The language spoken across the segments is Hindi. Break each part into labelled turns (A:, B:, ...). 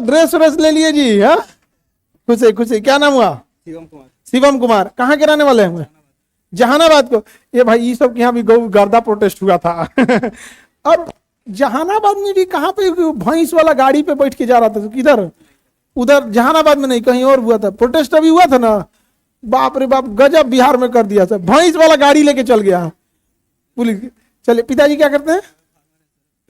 A: ड्रेस व्रेस ले लिए जी। हाँ, खुश है खुश है। क्या नाम हुआ?
B: शिवम कुमार।
A: शिवम कुमार। कहाँ के रहने वाले हैं? जहानाबाद को। ये भाई ये सब के यहाँ भी गर्दा प्रोटेस्ट हुआ था। और जहानाबाद में भी कहाँ पे भैंस वाला गाड़ी पे बैठ के जा रहा था, तो किधर? उधर जहानाबाद में नहीं, कहीं और हुआ था प्रोटेस्ट। अभी हुआ था ना, बाप रे बाप, गजब बिहार में कर दिया था। भैंस वाला गाड़ी लेके चल गया पुलिस। चलिए, पिताजी क्या करते हैं?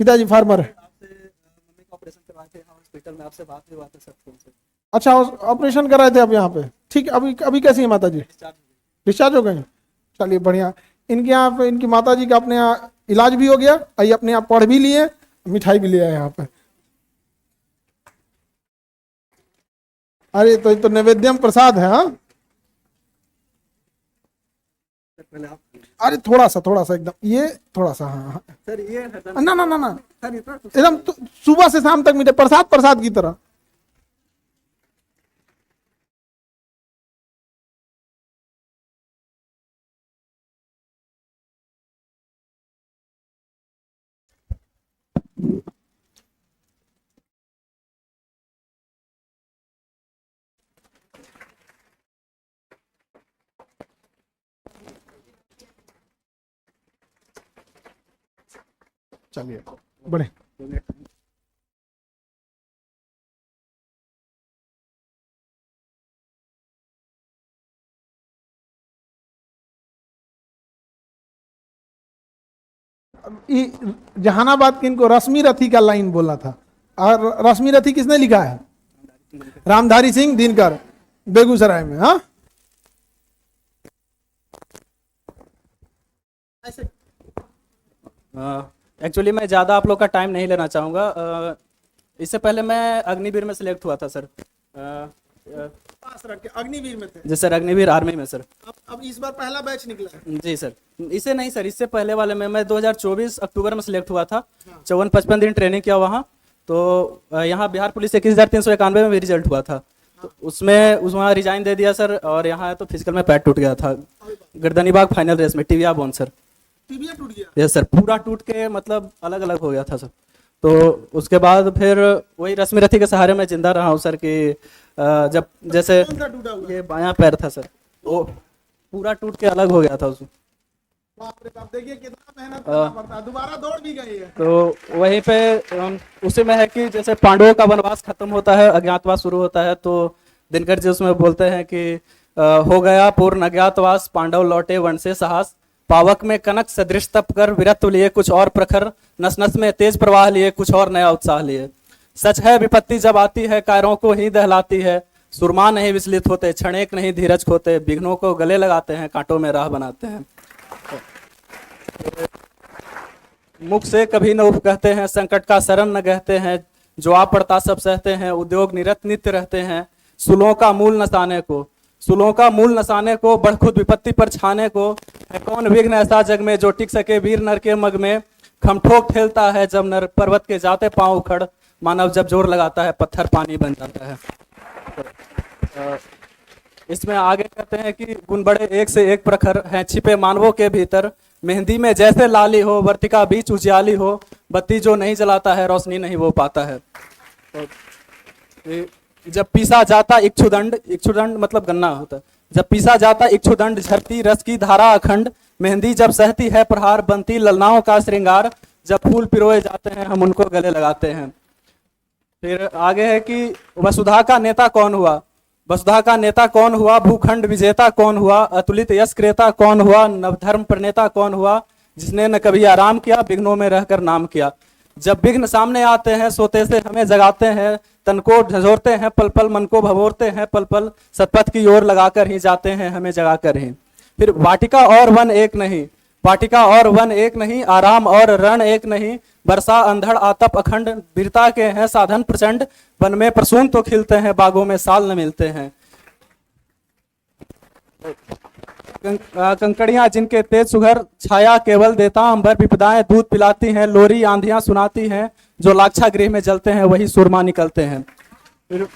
A: पिताजी फार्मर है।
B: मम्मी का ऑपरेशन करवाए थे हॉस्पिटल में, आपसे बात हुआ था सर फोन से।
A: अच्छा, ऑपरेशन कराए थे आप यहाँ पे? ठीक। अभी अभी कैसी है माता जी? डिस्चार्ज हो गए? चलिए बढ़िया। इनके यहाँ पे इनकी माता जी का अपने यहाँ इलाज भी हो गया, ये अपने यहाँ पढ़ भी लिए, मिठाई भी ले आए यहाँ पे। अरे तो नैवेद्यम प्रसाद है। हाँ, अरे थोड़ा सा एकदम, ये थोड़ा सा। हाँ हाँ
B: सर ये
A: ना ना ना ना,
B: सर इतना कुछ
A: एकदम सुबह से शाम तक मीठे, प्रसाद की तरह। चलिए बड़े। जहानाबाद के इनको रश्मि रथी का लाइन बोला था। और रश्मि रथी किसने लिखा है? रामधारी सिंह दिनकर, बेगूसराय में। हाँ,
B: एक्चुअली मैं ज़्यादा आप लोग का टाइम नहीं लेना चाहूँगा। इससे पहले मैं अग्निवीर में सिलेक्ट हुआ था सर।
A: पास रख के अग्निवीर में थे?
B: जी सर, अग्निवीर आर्मी में सर।
A: अब इस बार पहला बैच निकला है?
B: जी सर, इसे नहीं सर, इससे पहले वाले में मैं 2024 अक्टूबर में सिलेक्ट हुआ था। 54-55 दिन ट्रेनिंग किया वहाँ। तो यहाँ बिहार पुलिस 21,391 में भी रिजल्ट हुआ था। तो उसमें वहाँ रिजाइन दे दिया सर, और यहाँ तो फिजिकल में पैर टूट गया था गर्दनी बाग फाइनल रेस में, टिबिया बोन सर।
A: टिबिया टूट गया?
B: यस सर, पूरा टूट के मतलब अलग अलग हो गया था सर। तो उसके बाद फिर वही रश्मि रथी के सहारे में जिंदा रहा हूँ सर। कि जब जैसे ये बायां पैर था सर, वो पूरा टूट के अलग हो गया था उसमें।
A: बाप रे बाप, देखिए कितना मेहनत करना पड़ता है। दोबारा दौड़ भी गई है।
B: तो वहीं पे उसी में है कि जैसे पांडवों का वनवास खत्म होता है, अज्ञातवास शुरू होता है। तो दिनकर जी उसमें बोलते हैं कि हो गया पूर्ण अज्ञातवास, पांडव लौटे वन से साहस, पावक में कनक सदृश तप कर विरत्व लिए कुछ और प्रखर, नस नस में तेज प्रवाह लिए कुछ और नया उत्साह लिए। सच है विपत्ति जब आती है कायरों को ही दहलाती है, सुरमा नहीं विचलित होते क्षणेक नहीं धीरज खोते, विघ्नों को गले लगाते हैं कांटों में राह बनाते हैं। मुख से कभी न उफ कहते हैं, संकट का शरण न कहते हैं, जो आ पड़ता सब सहते हैं, उद्योग निरत नित्य रहते हैं। सुलों का मूल नसाने को बढ़ खुद विपत्ति पर छाने को, है कौन विघ्न ऐसा जग में जो टिक सके वीर नर के मग में। खमठोक ठेलता है जब नर पर्वत के जाते पांव उखड़, मानव जब जोर लगाता है पत्थर पानी बन जाता है। इसमें आगे कहते हैं कि गुण बड़े एक से एक प्रखर हैं छिपे मानवों के भीतर, मेहंदी में जैसे लाली हो वर्तिका बीच उजियाली हो, बत्ती जो नहीं जलाता है रोशनी नहीं वो पाता है। जब पीसा जाता इक्षुदंड मतलब गन्ना होता है, जब पीसा जाता इक्षुदंड झरती रस की धारा अखंड, मेहंदी जब सहती है प्रहार बनती ललनाओं का श्रृंगार, जब फूल पिरोए जाते हैं हम उनको गले लगाते हैं। फिर आगे है कि वसुधा का नेता कौन हुआ, भूखंड विजेता कौन हुआ, अतुलित यश क्रेता कौन हुआ, नवधर्म प्रणेता कौन हुआ, जिसने न कभी आराम किया विघ्नों में रहकर नाम किया। जब विघ्न सामने आते हैं सोते से हमें जगाते हैं, तन को झंझोरते हैं पल पल मन को भवोरते हैं पल पल, सतपथ की ओर लगाकर ही जाते हैं हमें जगाकर ही। फिर वाटिका और वन एक नहीं, आराम और रण एक नहीं, वर्षा अंधड़ आतप अखंड, वीरता के हैं साधन प्रचंड, वन में प्रसून तो खिलते हैं बागों में साल न मिलते हैं। कंकड़ियां जिनके तेज सुघर छाया केवल देता अंबर, विपदाएं दूध पिलाती हैं लोरी आंधियां सुनाती हैं, जो लाक्षा गृह में जलते हैं वही सुरमा निकलते हैं। फिर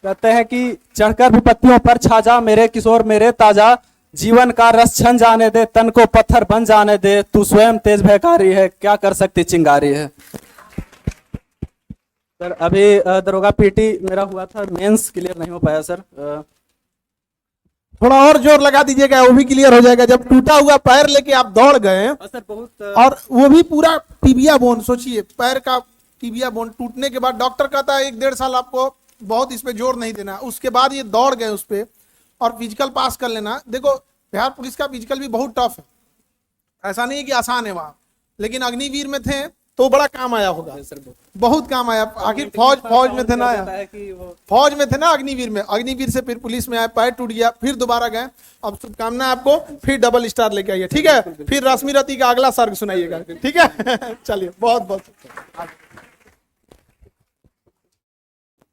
B: कहते हैं कि चढ़कर विपत्तियों पर छा जा मेरे किशोर मेरे ताजा, जीवन का रस छन जाने दे तन को पत्थर बन जाने दे, तू स्वयं तेज भयकारी है क्या कर सकती चिंगारी है। सर अभी दरोगा पीटी मेरा हुआ था, मेंस क्लियर नहीं हो पाया सर।
A: थोड़ा और जोर लगा दीजिएगा, वो भी क्लियर हो जाएगा। जब टूटा हुआ पैर लेके आप दौड़ गए
B: सर बहुत
A: और वो भी पूरा टिबिया बोन, सोचिए पैर का टिबिया बोन टूटने के बाद डॉक्टर कहता है 1-1.5 साल आपको बहुत इस पे जोर नहीं देना, उसके बाद ये दौड़ गए उस पे और फिजिकल पास कर लेना। देखो बिहार पुलिस का फिजिकल भी बहुत टफ है, ऐसा नहीं है कि आसान है वहां, लेकिन अग्निवीर में थे तो बड़ा काम आया होगा, बहुत काम आया। आखिर फौज में थे ना, फौज में थे ना, अग्निवीर में, अग्निवीर से फिर पुलिस में आए, पैर टूट गया, फिर दोबारा गए। अब शुभकामना आपको, फिर डबल स्टार लेके आइए, ठीक है। फिर रश्मि रति का अगला सर्ग सुनाइएगा, ठीक है। चलिए बहुत बहुत।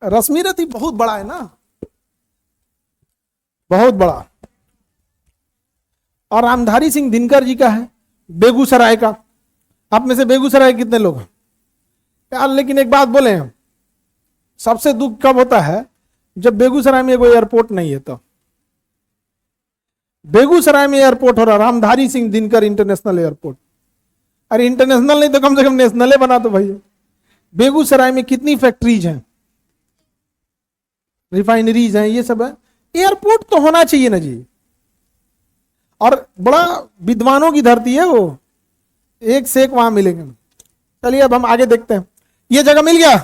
A: रश्मि रति बहुत बड़ा है ना, बहुत बड़ा। और रामधारी सिंह दिनकर जी का है, बेगूसराय का। आप में से बेगूसराय कितने लोग हैं यार? लेकिन एक बात बोले, सबसे दुख कब होता है जब बेगूसराय में कोई एयरपोर्ट नहीं है। तो बेगूसराय में एयरपोर्ट हो रहा, रामधारी सिंह दिनकर इंटरनेशनल एयरपोर्ट। अरे इंटरनेशनल नहीं तो कम से कम नेशनल बना दो भैया। बेगूसराय में कितनी फैक्ट्रीज हैं, रिफाइनरीज हैं, ये सब है। एयरपोर्ट तो होना चाहिए ना जी। और बड़ा विद्वानों की धरती है वो, एक से एक वहां मिलेंगे। चलिए अब हम आगे देखते हैं। ये जगह मिल गया।